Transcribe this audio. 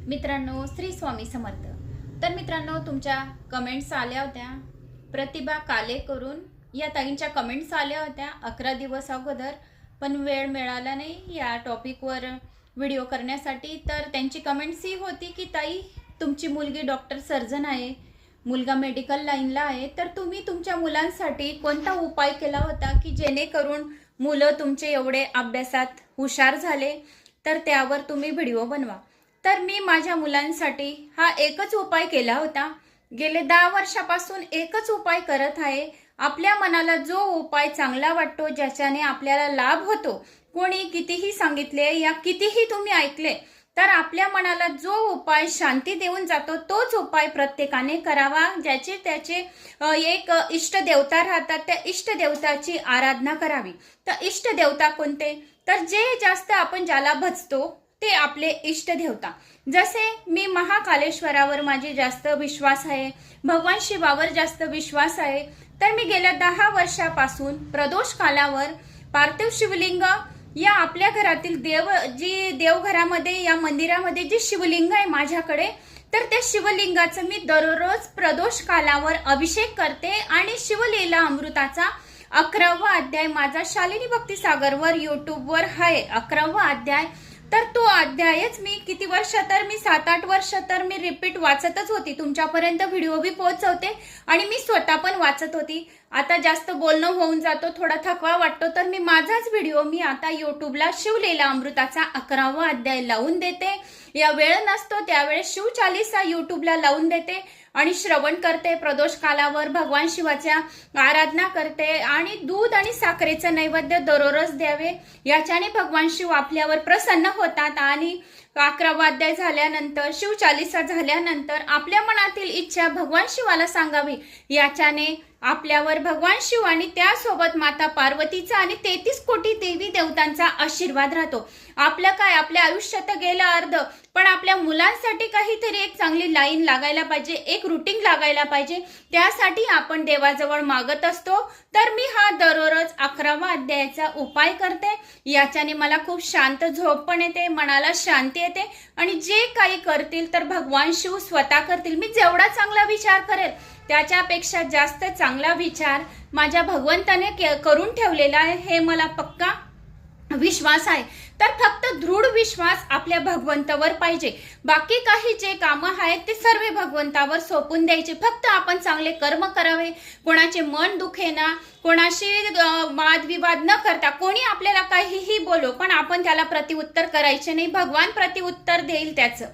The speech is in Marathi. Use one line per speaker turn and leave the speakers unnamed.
मित्रांनो, श्री स्वामी समर्थ। तर मित्रांनो, तुमच्या कमेंट्स आल्या होत्या। प्रतिभा काले करून या ताईंच्या कमेंट्स आल्या होत्या 11 दिवस अगोदर, पण वेळ मिळाला नाही या टॉपिकवर व्हिडिओ करण्यासाठी। तर त्यांची कमेंट्स ही होती की ताई, तुमची मुलगी डॉक्टर सर्जन आहे, मुलगा मेडिकल लाईनला आहे, तर तुम्ही तुमच्या मुलांसाठी कोणता उपाय केला होता की जेणेकरून मुलं तुमचे एवढे अभ्यासात हुशार झाले, तर त्यावर तुम्ही व्हिडिओ बनवा। तर मी माझ्या मुलांसाठी हा एकच उपाय केला होता। गेले 10 वर्षापासून एकच उपाय करत आहे। आपल्या मनाला जो उपाय चांगला वाटतो, ज्याच्याने आपल्याला लाभ होतो, कोणी कितीही सांगितले या कितीही तुम्ही ऐकले, तर आपल्या मनाला जो उपाय शांती देऊन जातो तोच उपाय प्रत्येकाने करावा। ज्याचे त्याचे एक इष्ट देवता राहतात, त्या इष्ट देवताची आराधना करावी। तर इष्ट देवता कोणते? तर जे जास्त आपण ज्याला भजतो ते आपले इष्ट देवता। जसे मी महाकालेश्वरावर माझे जास्त विश्वास आहे, भगवान शिवावर जास्त विश्वास आहे। तर मी गेल्या 10 वर्षापासून प्रदोष कालावर पार्थिव शिवलिंग या आपल्या घरातील देवघरामध्ये या मंदिरामध्ये जे शिवलिंग आहे माझ्याकडे, तर त्या शिवलिंगाचं मी दररोज प्रदोष कालावर अभिषेक करते। आणि शिवलीला अमृताचा 11वा अध्याय माझा शालिनी भक्ती सागरवर यूट्यूबवर आहे, 11वा अध्याय। तर तो अध्यायच मी किती वर्ष, तर मी 7-8 वर्ष तर मी रिपीट वाचतच होती, तुमच्यापर्यंत व्हिडिओ भी पोहोचवते आणि मी स्वतः पण वाचत होती। आता जास्त बोलणं होऊन जातो, थोडा थकवा वाटतो, तर मी माझाच व्हिडिओ मी आता यूट्यूबला शिवलीला अमृताचा 11वा अध्याय लावून देते। या वेळ नसतो त्यावेळेस शिवचालीसा यूट्यूबला लावून देते आणि श्रवण करते। प्रदोष कालावर भगवान शिवाच्या आराधना करते आणि दूध आणि साखरेचं नैवेद्य दररोज द्यावे, याच्याने भगवान शिव आपल्यावर प्रसन्न होतात। आणि 11वा अध्याय झाल्यानंतर, शिवचालीसा झाल्यानंतर आपल्या मनातील इच्छा भगवान शिवाला सांगावी, याच्याने आपल्यावर भगवान शिव आणि त्यासोबत माता पार्वतीचा आणि 33 कोटी देवी देवतांचा आशीर्वाद राहतो। आपलं काय, आपल्या आयुष्यात गेलं अर्ध, पण आपल्या मुलांसाठी काहीतरी एक चांगली लाईन लागायला पाहिजे, एक रुटीन लागायला पाहिजे, त्यासाठी आपण देवाजवळ मागत असतो। तर मी हा दररोज 11वा अध्यायाचा उपाय करते, याच्याने मला खूप शांत झोप पण येते, मनाला शांती येते आणि जे काही करतील तर भगवान शिव स्वतः करतील। मी जेवढा चांगला विचार करेल त्याच्यापेक्षा जास्त चांगला विचार माझ्या भगवंताने करून ठेवलेला आहे, हे मला पक्का विश्वास आहे। तर फक्त दृढ विश्वास आपल्या भगवंतावर पाहिजे, बाकी काही जे कामं आहेत ते सर्व भगवंतावर सोपून द्यायचे। फक्त आपण चांगले कर्म करावे, कोणाचे मन दुखेना, कोणाशी वादविवाद न करता, कोणी आपल्याला काहीही बोलो पण आपण त्याला प्रतिउत्तर करायचे नाही, भगवान प्रतिउत्तर देईल त्याचं।